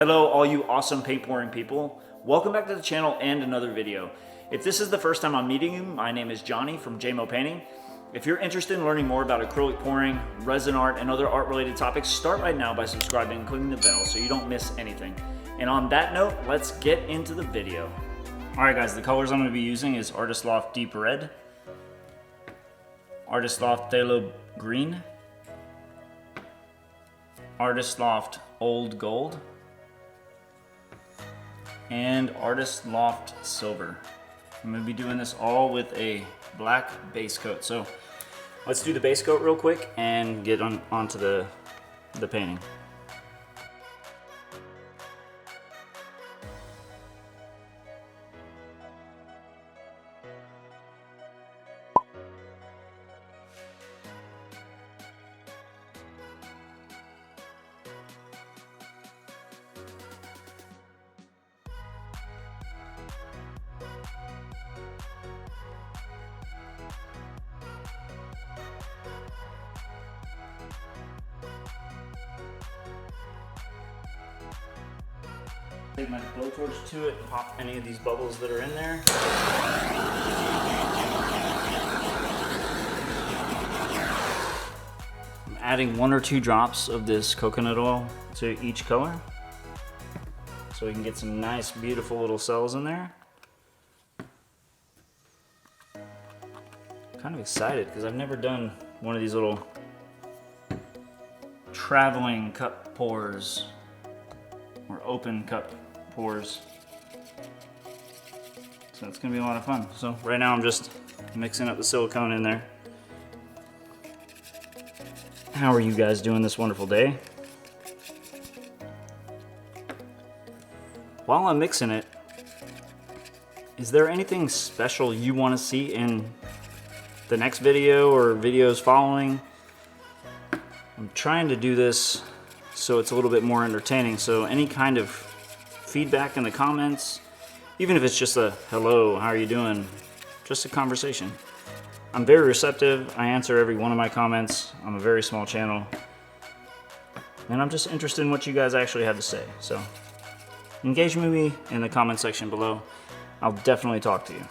Hello all you awesome paint pouring people. Welcome back to the channel and another video. If this is the first time I'm meeting you, my name is Johnny from JMoPainting. If you're interested in learning more about acrylic pouring, resin art, and other art related topics, start right now by subscribing and clicking the bell so you don't miss anything. And on that note, let's get into the video. Alright guys, the colors I'm going to be using is Artist Loft Deep Red, Artist Loft Phthalo Green, Artist Loft Old Gold, and Artist Loft Silver. I'm going to be doing this all with a black base coat. So let's do the base coat real quick and get onto the painting. Take my blowtorch to it and pop any of these bubbles that are in there. I'm adding 1 or 2 drops of this coconut oil to each color so we can get some nice, beautiful little cells in there. I'm kind of excited because I've never done one of these little traveling cup pours or open cup pours. So it's gonna be a lot of fun. So right now I'm just mixing up the silicone in there. How are you guys doing this wonderful day? While I'm mixing it, is there anything special you want to see in the next video or videos following? I'm trying to do this so it's a little bit more entertaining. So any kind of feedback in the comments, even if it's just a hello, how are you doing? Just a conversation. I'm very receptive. I answer every one of my comments. I'm a very small channel. And I'm just interested in what you guys actually have to say. So engage with me in the comment section below. I'll definitely talk to you.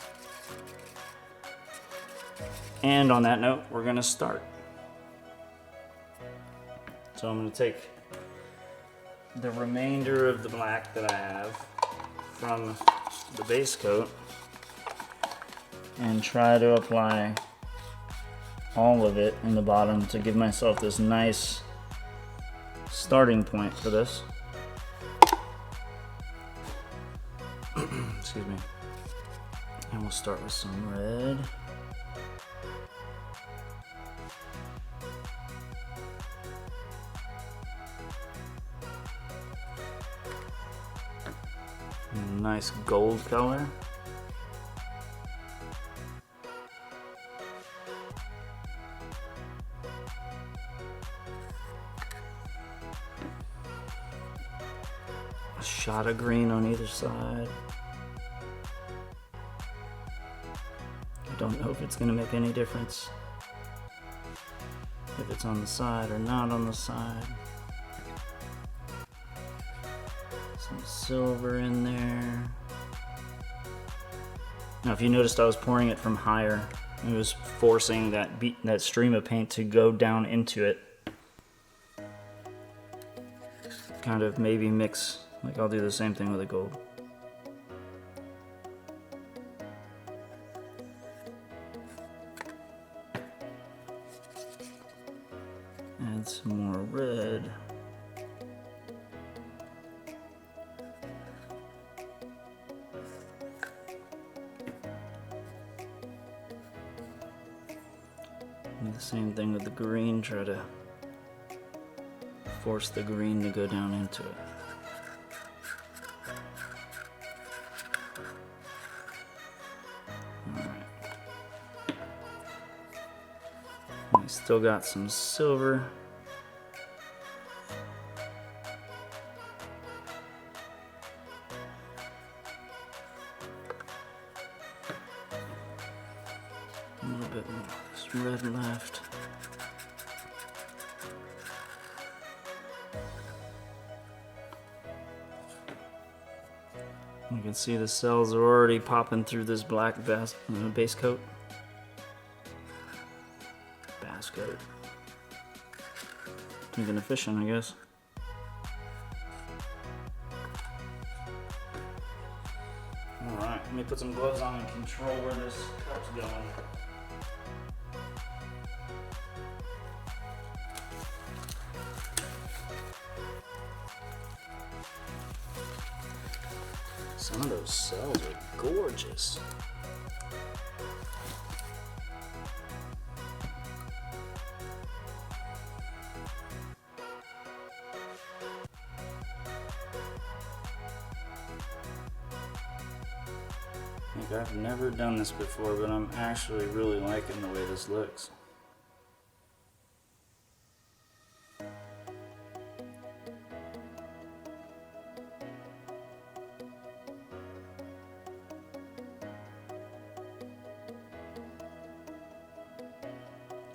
And on that note, we're gonna start. So I'm gonna take the remainder of the black that I have from the base coat and try to apply all of it in the bottom to give myself this nice starting point for this. Excuse me. And we'll start with some red. Nice gold color. A shot of green on either side. I don't know if it's going to make any difference if it's on the side or not on the side. Some silver in there. Now if you noticed, I was pouring it from higher. It was forcing that stream of paint to go down into it. Kind of maybe mix, like I'll do the same thing with the gold. Add some more red. Do the same thing with the green, try to force the green to go down into it. Alright. We still got some silver. A little bit more red left. You can see the cells are already popping through this black base coat. Bass coat. Thinking of fishing, I guess. Alright, let me put some gloves on and control where this cut's going. Some of those cells are gorgeous. I've never done this before, but I'm actually really liking the way this looks.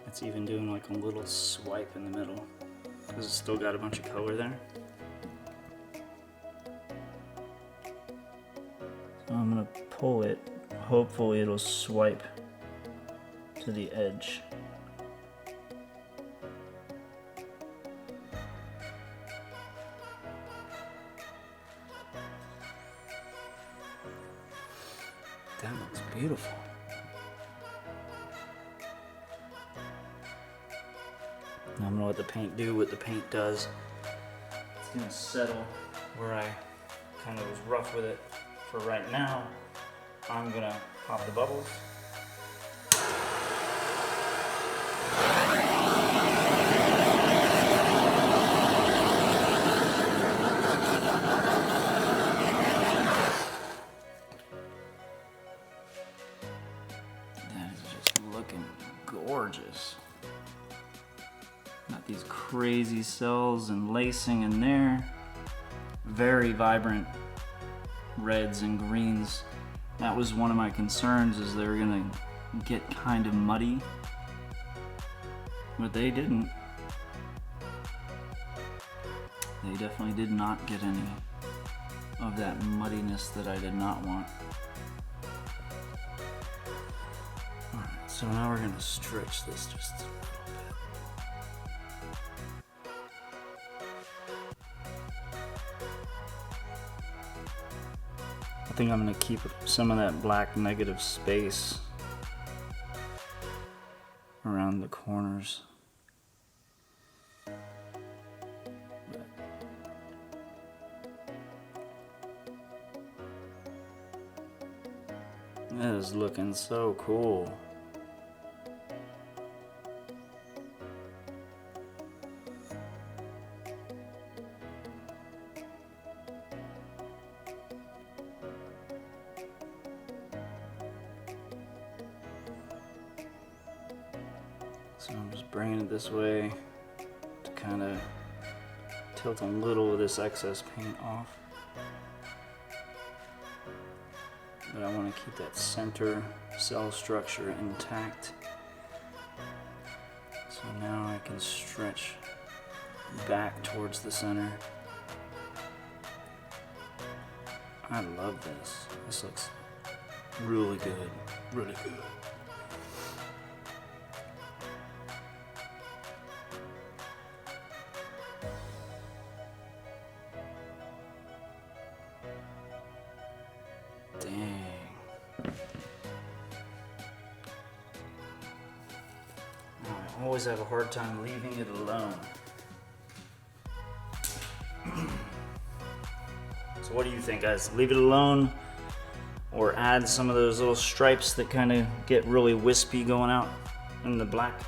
It's even doing like a little swipe in the middle because it's still got a bunch of color there. So I'm gonna pull it. Hopefully it'll swipe to the edge. That looks beautiful. Now I'm gonna let the paint do what the paint does. It's gonna settle where I kind of was rough with it for right now. I'm gonna pop the bubbles. That is just looking gorgeous. Got these crazy cells and lacing in there. Very vibrant reds and greens. That was one of my concerns, is they were gonna get kind of muddy, but they didn't. They definitely did not get any of that muddiness that I did not want. Alright, so now we're gonna stretch this just a little bit. I think I'm going to keep some of that black negative space around the corners. That is looking so cool. So I'm just bringing it this way to kind of tilt a little of this excess paint off. But I want to keep that center cell structure intact. So now I can stretch back towards the center. I love this. This looks really good, really good. Dang. I always have a hard time leaving it alone. So what do you think, guys? Leave it alone or add some of those little stripes that kind of get really wispy going out in the black?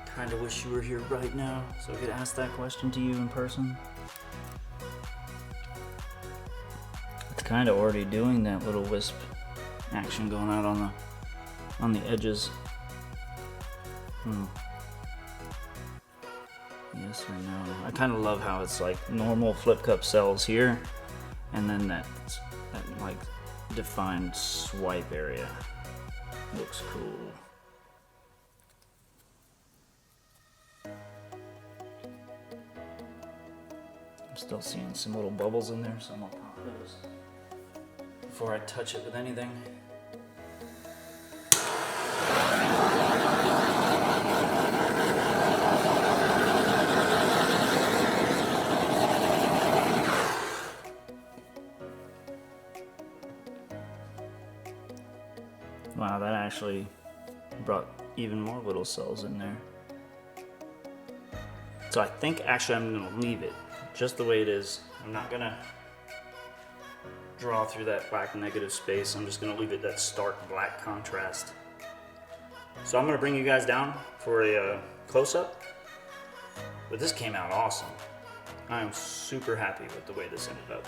Kind of wish you were here right now so I could ask that question to you in person. It's kind of already doing that little wisp action going out on the edges. Yes or no? I kind of love how it's like normal flip cup cells here, and then that like defined swipe area. Looks cool. I'm still seeing some little bubbles in there, so I'm gonna pop those. before I touch it with anything. Wow, that actually brought even more little cells in there. So I think actually I'm gonna leave it just the way it is. I'm not gonna draw through that black negative space. I'm just gonna leave it that stark black contrast. So I'm gonna bring you guys down for a close-up, but this came out awesome. I am super happy with the way this ended up.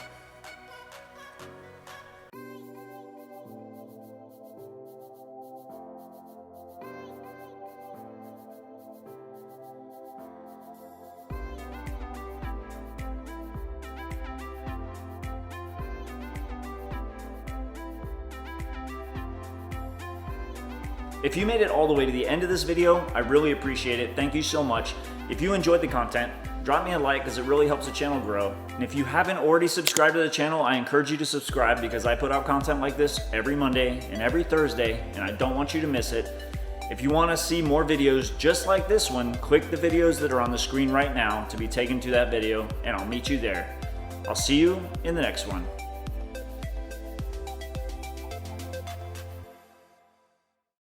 If you made it all the way to the end of this video, I really appreciate it. Thank you so much. If you enjoyed the content, drop me a like because it really helps the channel grow. And if you haven't already subscribed to the channel, I encourage you to subscribe because I put out content like this every Monday and every Thursday, and I don't want you to miss it. If you want to see more videos just like this one, click the videos that are on the screen right now to be taken to that video, and I'll meet you there. I'll see you in the next one.